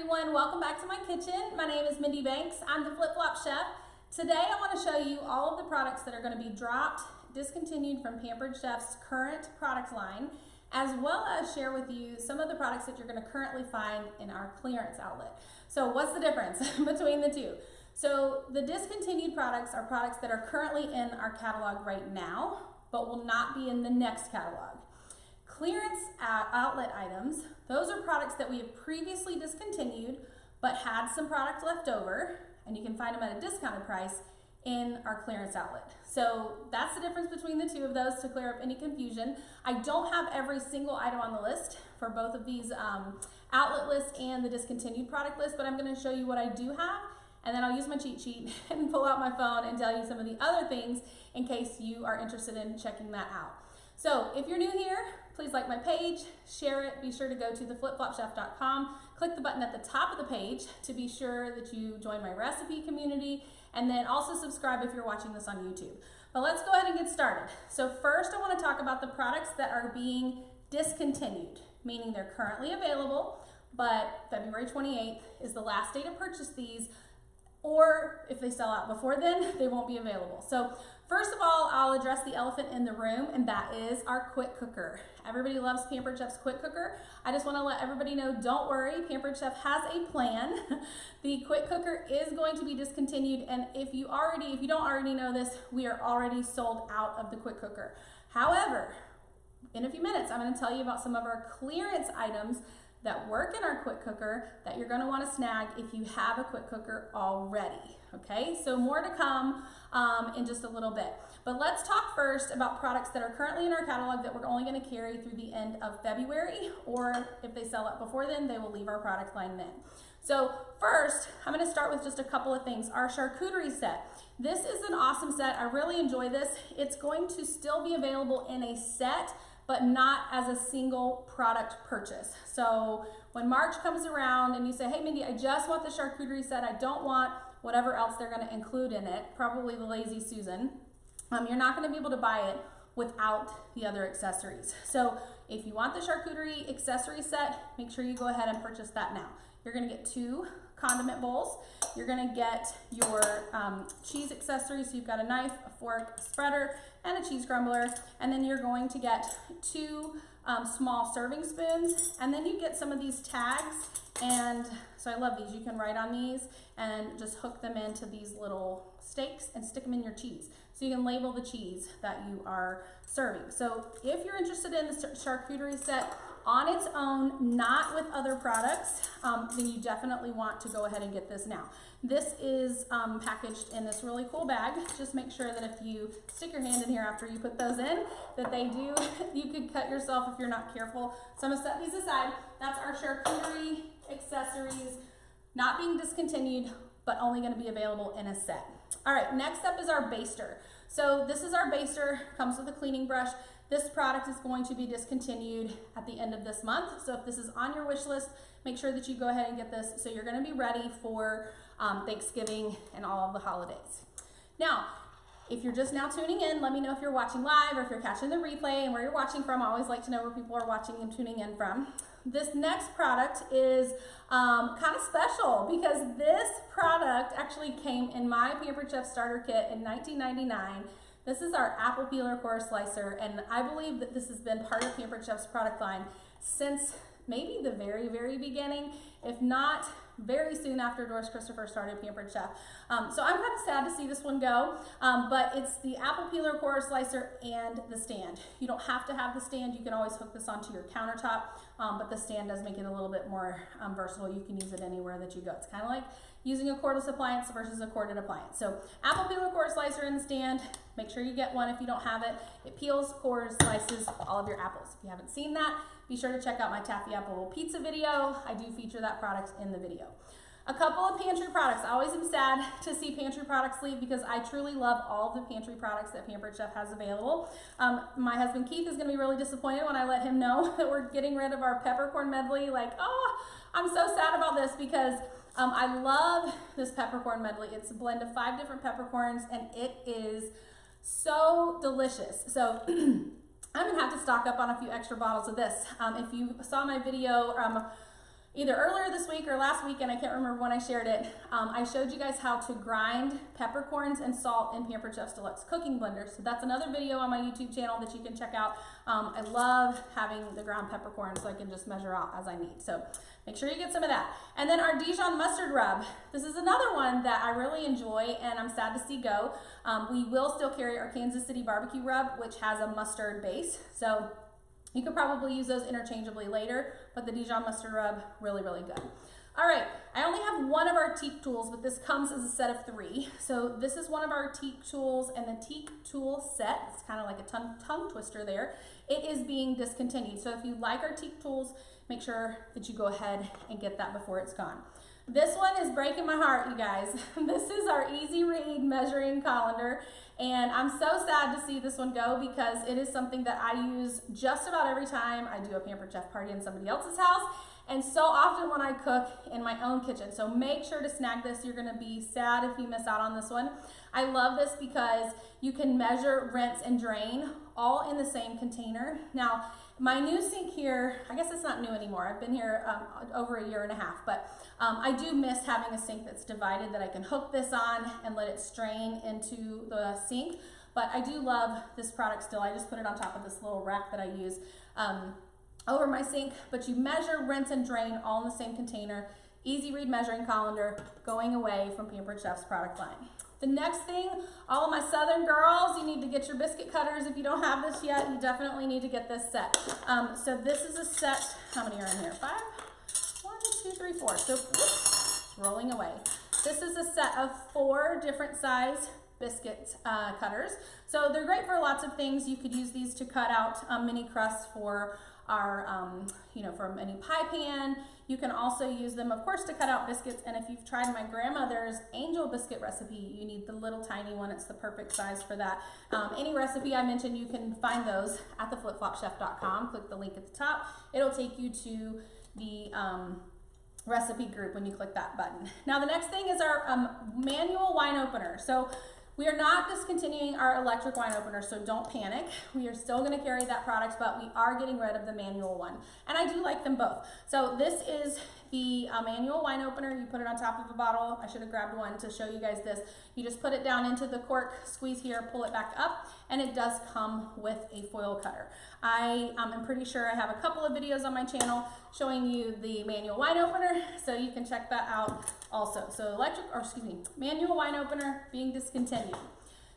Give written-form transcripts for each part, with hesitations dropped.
everyone, welcome back to my kitchen. My name is Mindy Banks. I'm the Flip Flop Chef. Today I want to show you all of the products that are going to be dropped, discontinued from Pampered Chef's current product line, as well as share with you some of the products that you're going to currently find in our clearance outlet. So what's the difference between the two? So the discontinued products are products that are currently in our catalog right now, but will not be in the next catalog. Clearance outlet items, those are products that we have previously discontinued but had some product left over, and you can find them at a discounted price in our clearance outlet. So that's the difference between the two of those to clear up any confusion. I don't have every single item on the list for both of these outlet lists and the discontinued product list, but I'm going to show you what I do have, and then I'll use my cheat sheet and pull out my phone and tell you some of the other things in case you are interested in checking that out. So if you're new here, please like my page, share it, be sure to go to theflipflopchef.com, click the button at the top of the page to be sure that you join my recipe community, and then also subscribe if you're watching this on YouTube. But let's go ahead and get started. So first I want to talk about the products that are being discontinued, meaning they're currently available, but February 28th is the last day to purchase these, or if they sell out before then, they won't be available. So first of all, I'll address the elephant in the room, and that is our quick cooker. Everybody loves Pampered Chef's quick cooker. I just want to let everybody know, don't worry, Pampered Chef has a plan. The quick cooker is going to be discontinued, and if you don't already know this, we are already sold out of the quick cooker. However, in a few minutes, I'm going to tell you about some of our clearance items that work in our quick cooker that you're going to want to snag if you have a quick cooker already. Okay, so more to come in just a little bit. But let's talk first about products that are currently in our catalog that we're only going to carry through the end of February, or if they sell out before then, they will leave our product line then. So first, I'm going to start with just a couple of things. Our charcuterie set. This is an awesome set. I really enjoy this. It's going to still be available in a set, but not as a single product purchase. So when March comes around and you say, hey Mindy, I just want the charcuterie set, I don't want whatever else they're gonna include in it, probably the Lazy Susan, you're not gonna be able to buy it without the other accessories. So if you want the charcuterie accessory set, make sure you go ahead and purchase that now. You're gonna get 2 condiment bowls. You're gonna get your cheese accessories. So you've got a knife, a fork, a spreader, and a cheese crumbler. And then you're going to get 2 small serving spoons. And then you get some of these tags. And so I love these. You can write on these and just hook them into these little stakes and stick them in your cheese. So you can label the cheese that you are serving. So if you're interested in the charcuterie set on its own, not with other products, then you definitely want to go ahead and get this now. This is packaged in this really cool bag. Just make sure that if you stick your hand in here after you put those in, that you could cut yourself if you're not careful. So I'm gonna set these aside. That's our charcuterie accessories, not being discontinued, but only gonna be available in a set. All right, next up is our baster. So this is our baster, comes with a cleaning brush. This product is going to be discontinued at the end of this month. So if this is on your wish list, make sure that you go ahead and get this so you're gonna be ready for Thanksgiving and all of the holidays. Now, if you're just now tuning in, let me know if you're watching live or if you're catching the replay and where you're watching from. I always like to know where people are watching and tuning in from. This next product is kind of special because this product actually came in my Pampered Chef starter kit in 1999. This is our apple peeler core slicer, and I believe that this has been part of Pampered Chef's product line since maybe the very, very beginning, if not very soon after Doris Christopher started Pampered Chef. So I'm kind of sad to see this one go, but it's the apple peeler core slicer and the stand. You don't have to have the stand. You can always hook this onto your countertop, but the stand does make it a little bit more versatile. You can use it anywhere that you go. It's kind of like using a cordless appliance versus a corded appliance. So apple peeler core slicer and the stand, make sure you get one if you don't have it. It peels, cores, slices all of your apples. If you haven't seen that, be sure to check out my taffy apple pizza video. I do feature that product in the video. A couple of pantry products. I always am sad to see pantry products leave because I truly love all the pantry products that Pampered Chef has available. My husband Keith is going to be really disappointed when I let him know that we're getting rid of our peppercorn medley. Like, oh, I'm so sad about this because I love this peppercorn medley. It's a blend of 5 different peppercorns and it is so delicious. So I'm gonna have to stock up on a few extra bottles of this. If you saw my video either earlier this week or last week, and I can't remember when I shared it, I showed you guys how to grind peppercorns and salt in Pampered Chef's Deluxe cooking blender. So that's another video on my YouTube channel that you can check out. I love having the ground peppercorns so I can just measure out as I need. So make sure you get some of that. And then our Dijon mustard rub. This is another one that I really enjoy and I'm sad to see go. We will still carry our Kansas City barbecue rub, which has a mustard base. So you could probably use those interchangeably later, but the Dijon mustard rub, really, really good. All right, I only have one of our Teak Tools, but this comes as a set of 3. So this is one of our Teak Tools and the Teak Tool set. It's kind of like a tongue twister there. It is being discontinued. So if you like our Teak Tools, make sure that you go ahead and get that before it's gone. This one is breaking my heart, you guys. This is our Easy Read measuring colander, and I'm so sad to see this one go because it is something that I use just about every time I do a Pampered Chef party in somebody else's house, and so often when I cook in my own kitchen. So make sure to snag this. You're gonna be sad if you miss out on this one. I love this because you can measure, rinse, and drain all in the same container. Now, my new sink here, I guess it's not new anymore. I've been here over a year and a half, but I do miss having a sink that's divided that I can hook this on and let it strain into the sink. But I do love this product still. I just put it on top of this little rack that I use over my sink. But you measure, rinse, and drain all in the same container. Easy Read measuring colander going away from Pampered Chef's product line. The next thing, all of my Southern girls, you need to get your biscuit cutters. If you don't have this yet, you definitely need to get this set. So this is a set, how many are in here? 5? 1, 2, 3, 4. So whoops, rolling away. This is a set of 4 different size biscuit cutters. So they're great for lots of things. You could use these to cut out mini crusts for our, for a mini pie pan. You can also use them, of course, to cut out biscuits. And if you've tried my grandmother's angel biscuit recipe, you need the little tiny one. It's the perfect size for that. Any recipe I mentioned, you can find those at theflipflopchef.com. Click the link at the top. It'll take you to the recipe group when you click that button. Now, the next thing is our manual wine opener. So we are not discontinuing our electric wine opener, so don't panic. We are still gonna carry that product, but we are getting rid of the manual one. And I do like them both. So this is the manual wine opener. You put it on top of a bottle. I should have grabbed one to show you guys this. You just put it down into the cork, squeeze here, pull it back up, and it does come with a foil cutter. I am pretty sure I have a couple of videos on my channel showing you the manual wine opener, so you can check that out also. So manual wine opener being discontinued.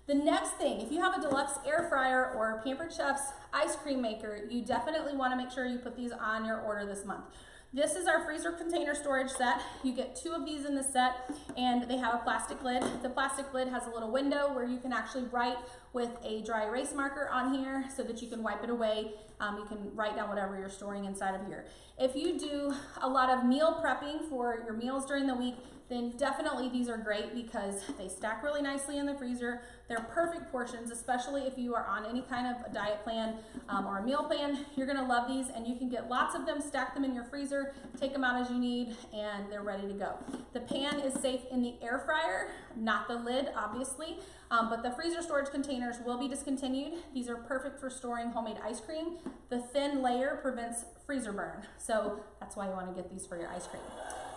The next thing, if you have a deluxe air fryer or Pampered Chef's ice cream maker, you definitely want to make sure you put these on your order this month. This is our freezer container storage set. You get 2 of these in the set, and they have a plastic lid. The plastic lid has a little window where you can actually write with a dry erase marker on here so that you can wipe it away. You can write down whatever you're storing inside of here. If you do a lot of meal prepping for your meals during the week, then definitely these are great because they stack really nicely in the freezer. They're perfect portions, especially if you are on any kind of a diet plan or a meal plan. You're gonna love these, and you can get lots of them, stack them in your freezer, take them out as you need, and they're ready to go. The pan is safe in the air fryer, not the lid, obviously, but the freezer storage containers will be discontinued. These are perfect for storing homemade ice cream. The thin layer prevents freezer burn, so that's why you wanna get these for your ice cream.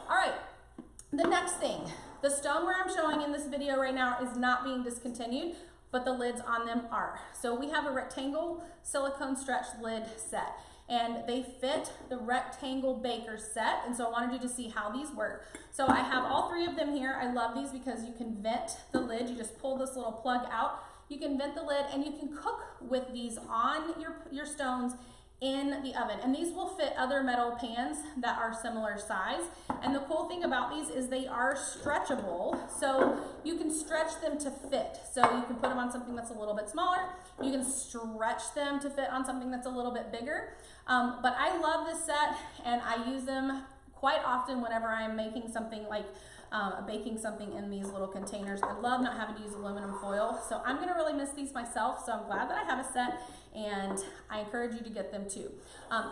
All right. The next thing, the stoneware I'm showing in this video right now is not being discontinued, but the lids on them are. So we have a rectangle silicone stretch lid set, and they fit the rectangle baker set, and so I wanted you to see how these work. So I have all 3 of them here. I love these because you can vent the lid. You just pull this little plug out. You can vent the lid, and you can cook with these on your stones in the oven, and these will fit other metal pans that are similar size. And the cool thing about these is they are stretchable, so you can stretch them to fit. So you can put them on something that's a little bit smaller, you can stretch them to fit on something that's a little bit bigger. But I love this set, and I use them quite often whenever I'm making something like baking something in these little containers. I love not having to use aluminum foil, so I'm gonna really miss these myself, so I'm glad that I have a set, and I encourage you to get them too.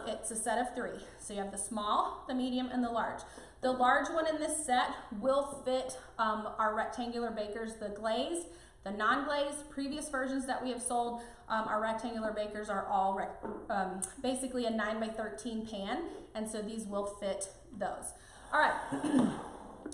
It's a set of 3, so you have the small, the medium, and the large. The large one in this set will fit our rectangular bakers, the glazed, The non-glazed previous versions that we have sold, our rectangular bakers are all basically a 9x13 pan, and so these will fit those. All right.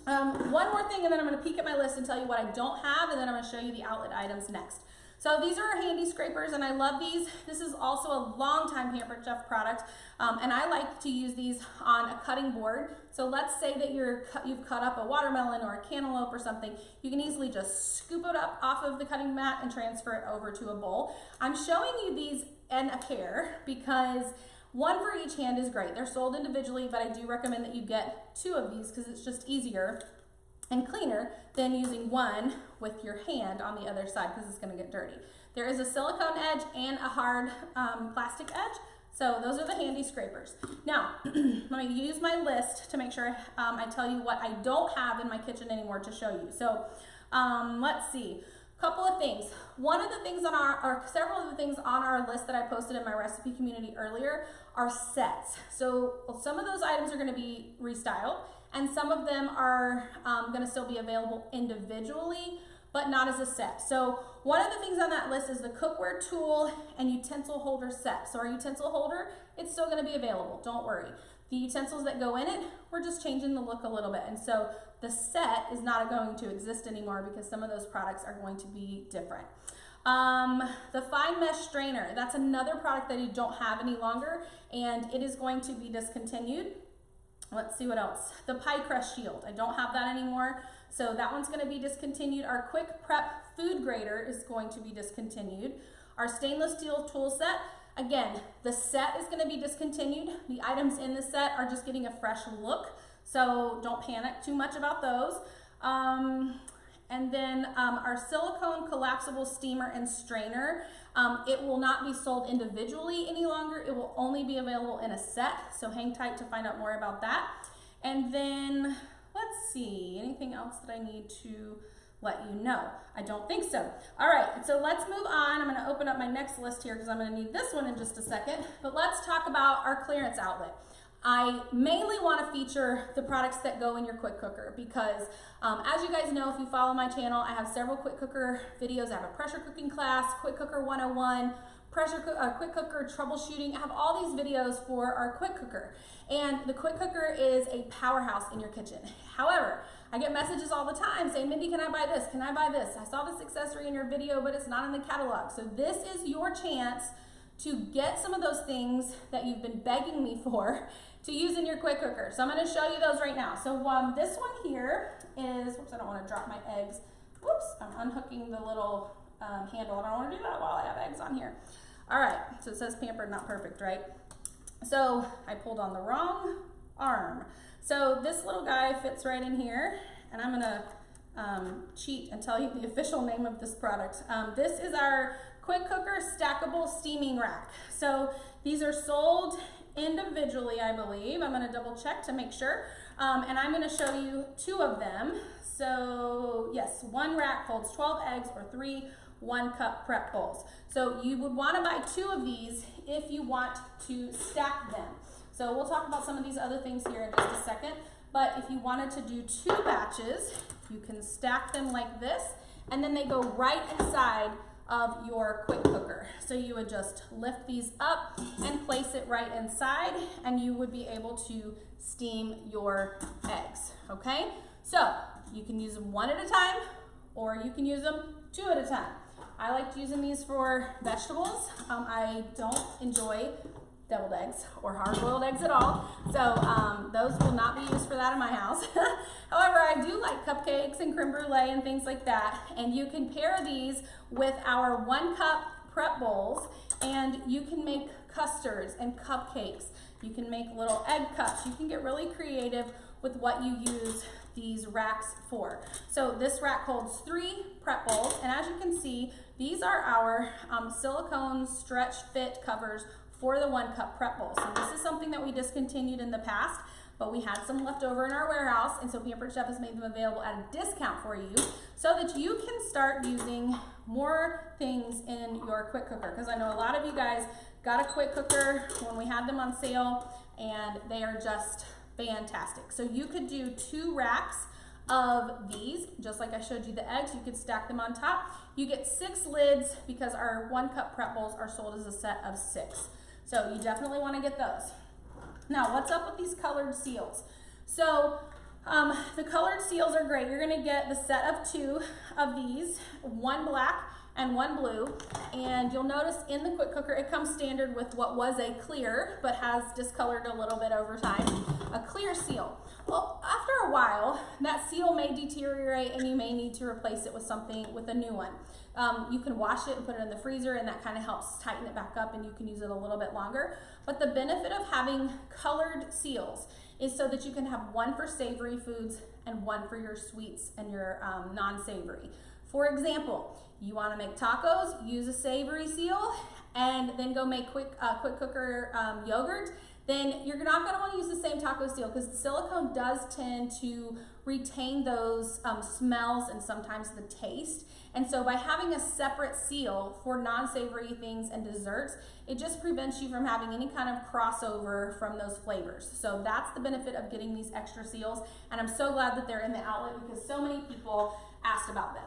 One more thing, and then I'm going to peek at my list and tell you what I don't have, and then I'm going to show you the outlet items next. So these are our handy scrapers, and I love these. This is also a long-time Pampered Chef product, and I like to use these on a cutting board. So let's say that you've cut up a watermelon or a cantaloupe or something. You can easily just scoop it up off of the cutting mat and transfer it over to a bowl. I'm showing you these in a pair because one for each hand is great. They're sold individually, but I do recommend that you get 2 of these because it's just easier and cleaner than using one with your hand on the other side because it's going to get dirty. There is a silicone edge and a hard plastic edge. So those are the handy scrapers. Now, let me use my list to make sure I tell you what I don't have in my kitchen anymore to show you. So let's see. Couple of things. One of the things on several of the things on our list that I posted in my recipe community earlier are sets. So some of those items are going to be restyled, and some of them are going to still be available individually, but not as a set. So one of the things on that list is the cookware tool and utensil holder set. So our utensil holder, it's still going to be available. Don't worry. The utensils that go in it, we're just changing the look a little bit. And so the set is not going to exist anymore because some of those products are going to be different. The fine mesh strainer, that's another product that you don't have any longer, and it is going to be discontinued. Let's see what else. The pie crust shield, I don't have that anymore, so that one's going to be discontinued. Our quick prep food grater is going to be discontinued. Our stainless steel tool set, again, the set is going to be discontinued. The items in the set are just getting a fresh look, so don't panic too much about those. And then our silicone collapsible steamer and strainer, it will not be sold individually any longer. It will only be available in a set, so hang tight to find out more about that. And then, let's see, anything else that I need to let you know? I don't think so. All right, so let's move on. I'm gonna open up my next list here because I'm gonna need this one in just a second, but let's talk about our clearance outlet. I mainly want to feature the products that go in your quick cooker because as you guys know, if you follow my channel, I have several quick cooker videos. I have a pressure cooking class, quick cooker 101, quick cooker troubleshooting. I have all these videos for our quick cooker, and the quick cooker is a powerhouse in your kitchen. However, I get messages all the time saying, Mindy, can I buy this? Can I buy this? I saw this accessory in your video, but it's not in the catalog. So this is your chance to get some of those things that you've been begging me for to use in your quick cooker. So I'm going to show you those right now. So this one here is, whoops, I don't want to drop my eggs. Whoops, I'm unhooking the little handle. I don't want to do that while I have eggs on here. All right, so it says pampered, not perfect, right? So I pulled on the wrong arm. So this little guy fits right in here, and I'm going to cheat and tell you the official name of this product. This is our quick cooker stackable steaming rack. So these are sold individually, I believe. I'm going to double check to make sure. And I'm going to show you 2 of them. So yes, one rack holds 12 eggs or 3 1-cup prep bowls. So you would want to buy 2 of these if you want to stack them. So we'll talk about some of these other things here in just a second. But if you wanted to do 2 batches, you can stack them like this, and then they go right inside of your quick cooker. So you would just lift these up and place it right inside, and you would be able to steam your eggs, okay? So you can use them 1 at a time, or you can use them 2 at a time. I like using these for vegetables. I don't enjoy deviled eggs or hard-boiled eggs at all, so those will not be used for that in my house. However, I do like cupcakes and creme brulee and things like that, and you can pair these with our 1-cup prep bowls, and you can make custards and cupcakes. You can make little egg cups. You can get really creative with what you use these racks for. So this rack holds 3 prep bowls, and as you can see, these are our silicone stretch fit covers for the 1-cup prep bowl. So this is something that we discontinued in the past, but we had some left over in our warehouse, and so Pampered Chef has made them available at a discount for you so that you can start using more things in your quick cooker. Because I know a lot of you guys got a quick cooker when we had them on sale, and they are just fantastic. So you could do 2 racks of these. Just like I showed you the eggs, you could stack them on top. You get 6 lids because our 1 cup prep bowls are sold as a set of 6. So you definitely want to get those. Now, what's up with these colored seals? So the colored seals are great. You're going to get the set of 2 of these, 1 black and 1 blue, and you'll notice in the quick cooker it comes standard with what was a clear but has discolored a little bit over time, a clear seal. Well, after a while that seal may deteriorate and you may need to replace it with something, with a new one. You can wash it and put it in the freezer, and that kind of helps tighten it back up and you can use it a little bit longer. But the benefit of having colored seals is so that you can have 1 for savory foods and 1 for your sweets and your non-savory. For example, you want to make tacos, use a savory seal, and then go make quick cooker yogurt. Then you're not going to want to use the same taco seal because the silicone does tend to retain those smells and sometimes the taste. And so by having a separate seal for non-savory things and desserts, it just prevents you from having any kind of crossover from those flavors. So that's the benefit of getting these extra seals, and I'm so glad that they're in the outlet because so many people asked about them.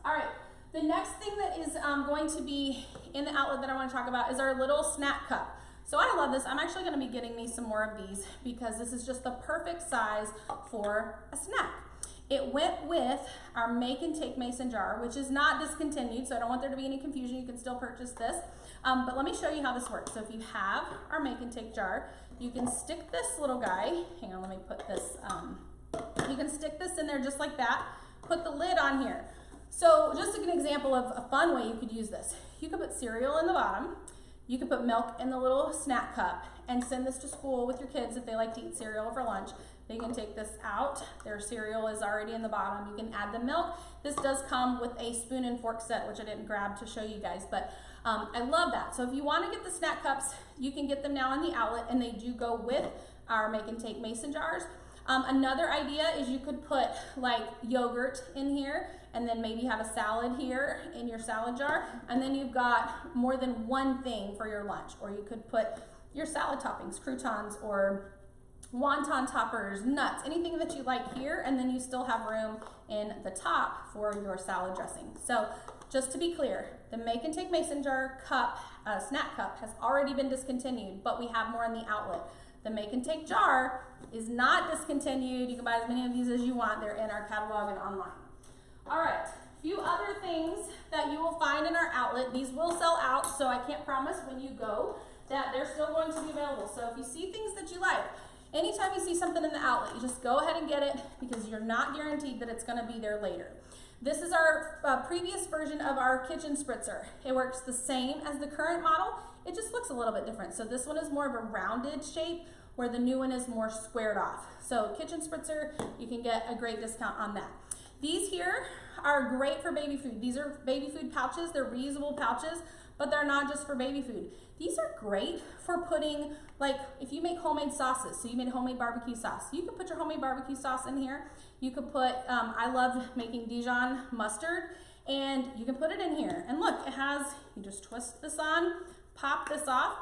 All right, the next thing that is going to be in the outlet that I want to talk about is our little snack cup. So I love this. I'm actually going to be getting me some more of these because this is just the perfect size for a snack. It went with our make and take mason jar, which is not discontinued, so I don't want there to be any confusion. You can still purchase this. But let me show you how this works. So if you have our make and take jar, you can stick this little guy, hang on, let me put this, you can stick this in there just like that, put the lid on here. So just an example of a fun way you could use this. You could put cereal in the bottom. You can put milk in the little snack cup and send this to school with your kids if they like to eat cereal for lunch. They can take this out. Their cereal is already in the bottom. You can add the milk. This does come with a spoon and fork set, which I didn't grab to show you guys, but I love that. So if you want to get the snack cups, you can get them now in the outlet, and they do go with our make and take mason jars. Another idea is you could put like yogurt in here and then maybe have a salad here in your salad jar, and then you've got more than one thing for your lunch. Or you could put your salad toppings, croutons or wonton toppers, nuts, anything that you like here, and then you still have room in the top for your salad dressing. So just to be clear, the make and take mason jar cup, snack cup, has already been discontinued, but we have more in the outlet. The make and take jar is not discontinued. You can buy as many of these as you want. They're in our catalog and online. All right, a few other things that you will find in our outlet. These will sell out, so I can't promise when you go that they're still going to be available. So if you see things that you like, anytime you see something in the outlet, you just go ahead and get it because you're not guaranteed that it's going to be there later. This is our previous version of our kitchen spritzer. It works the same as the current model. It just looks a little bit different. So this one is more of a rounded shape where the new one is more squared off. So kitchen spritzer, you can get a great discount on that. These here are great for baby food. These are baby food pouches. They're reusable pouches, but they're not just for baby food. These are great for putting, like if you make homemade sauces, so you made homemade barbecue sauce, you can put your homemade barbecue sauce in here. You could put, I love making Dijon mustard, and you can put it in here. And look, it has, you just twist this on, pop this off,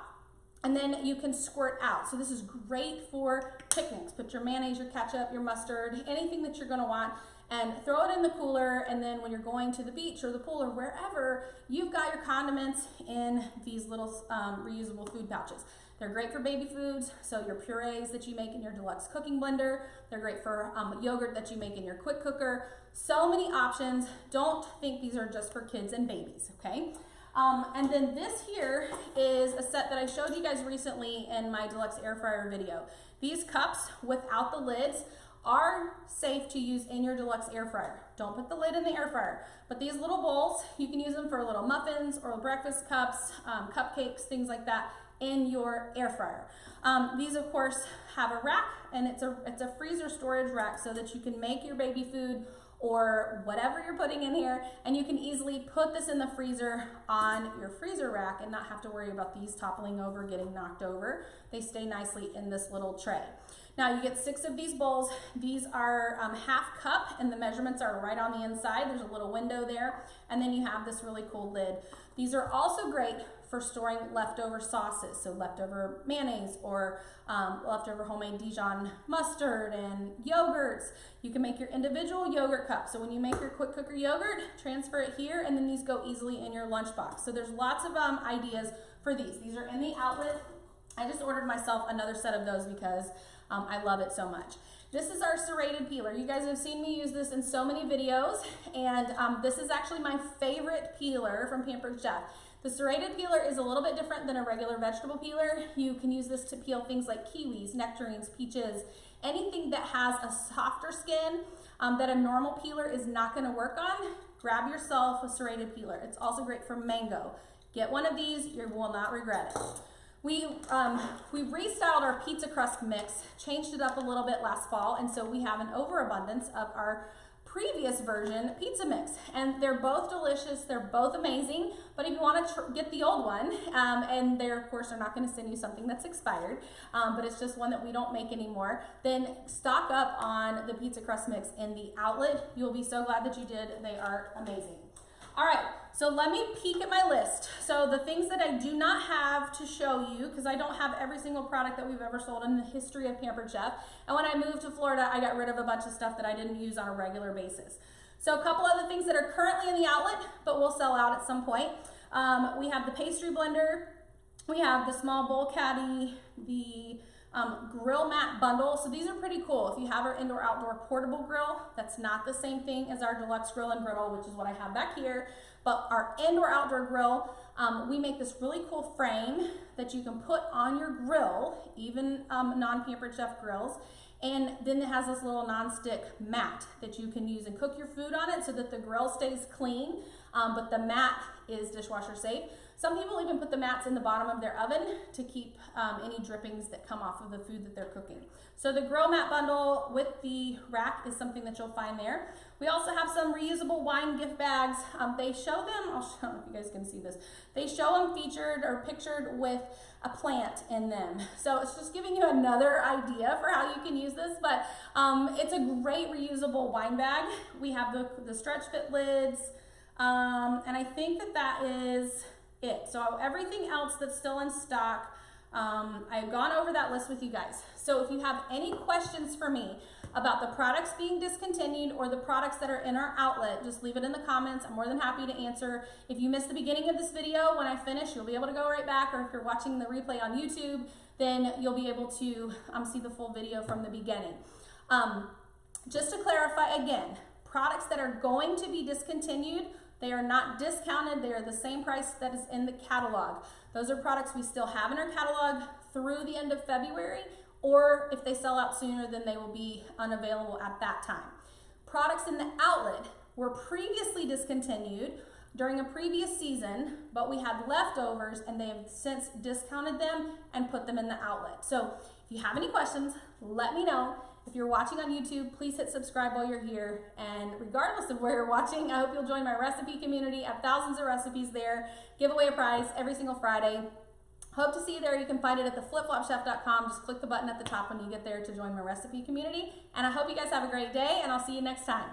and then you can squirt out. So this is great for picnics. Put your mayonnaise, your ketchup, your mustard, anything that you're gonna want, and throw it in the cooler, and then when you're going to the beach or the pool or wherever, you've got your condiments in these little reusable food pouches. They're great for baby foods, so your purees that you make in your deluxe cooking blender. They're great for yogurt that you make in your quick cooker. So many options. Don't think these are just for kids and babies, okay? And then this here is a set that I showed you guys recently in my deluxe air fryer video. These cups without the lids are safe to use in your deluxe air fryer. Don't put the lid in the air fryer. But these little bowls, you can use them for little muffins or breakfast cups, cupcakes, things like that in your air fryer. These of course have a rack, and it's a freezer storage rack so that you can make your baby food or whatever you're putting in here, and you can easily put this in the freezer on your freezer rack and not have to worry about these toppling over, getting knocked over. They stay nicely in this little tray. Now you get 6 of these bowls. These are half cup, and the measurements are right on the inside. There's a little window there, and then you have this really cool lid. These are also great for storing leftover sauces, so leftover mayonnaise or leftover homemade Dijon mustard and yogurts. You can make your individual yogurt cups. So when you make your quick cooker yogurt, transfer it here, and then these go easily in your lunchbox. So there's lots of ideas for these. These are in the outlet. I just ordered myself another set of those because I love it so much. This is our serrated peeler. You guys have seen me use this in so many videos, and this is actually my favorite peeler from Pampered Chef. The serrated peeler is a little bit different than a regular vegetable peeler. You can use this to peel things like kiwis, nectarines, peaches, anything that has a softer skin that a normal peeler is not gonna work on. Grab yourself a serrated peeler. It's also great for mango. Get one of these, you will not regret it. We restyled our pizza crust mix, changed it up a little bit last fall, and so we have an overabundance of our previous version pizza mix. And they're both delicious, they're both amazing, but if you want to get the old one, and they're, of course, they're not going to send you something that's expired, but it's just one that we don't make anymore, then stock up on the pizza crust mix in the outlet. You'll be so glad that you did. They are amazing. All right, so let me peek at my list. So the things that I do not have to show you, because I don't have every single product that we've ever sold in the history of Pampered Chef. And when I moved to Florida, I got rid of a bunch of stuff that I didn't use on a regular basis. So a couple other things that are currently in the outlet, but will sell out at some point. We have the pastry blender. We have the small bowl caddy, the grill mat bundle. So these are pretty cool. If you have our indoor outdoor portable grill, that's not the same thing as our deluxe grill and griddle, which is what I have back here. But our indoor outdoor grill, we make this really cool frame that you can put on your grill, even non-Pampered Chef grills. And then it has this little non-stick mat that you can use and cook your food on it so that the grill stays clean, but the mat is dishwasher safe. Some people even put the mats in the bottom of their oven to keep any drippings that come off of the food that they're cooking. So the grill mat bundle with the rack is something that you'll find there. We also have some reusable wine gift bags. They show them, I don't know if you guys can see this, they show them featured or pictured with a plant in them. So it's just giving you another idea for how you can use this, but it's a great reusable wine bag. We have the stretch fit lids, and I think that is it. So everything else that's still in stock, I've gone over that list with you guys. So if you have any questions for me about the products being discontinued or the products that are in our outlet, just leave it in the comments. I'm more than happy to answer. If you missed the beginning of this video, when I finish, you'll be able to go right back, or if you're watching the replay on YouTube, then you'll be able to see the full video from the beginning. Just to clarify again, products that are going to be discontinued, they are not discounted. They are the same price that is in the catalog. Those are products we still have in our catalog through the end of February, or if they sell out sooner, then they will be unavailable at that time. Products in the outlet were previously discontinued during a previous season, but we had leftovers and they have since discounted them and put them in the outlet. So if you have any questions, let me know. If you're watching on YouTube, please hit subscribe while you're here. And regardless of where you're watching, I hope you'll join my recipe community. I have thousands of recipes there. Give away a prize every single Friday. Hope to see you there. You can find it at theflipflopchef.com. Just click the button at the top when you get there to join my recipe community. And I hope you guys have a great day, and I'll see you next time.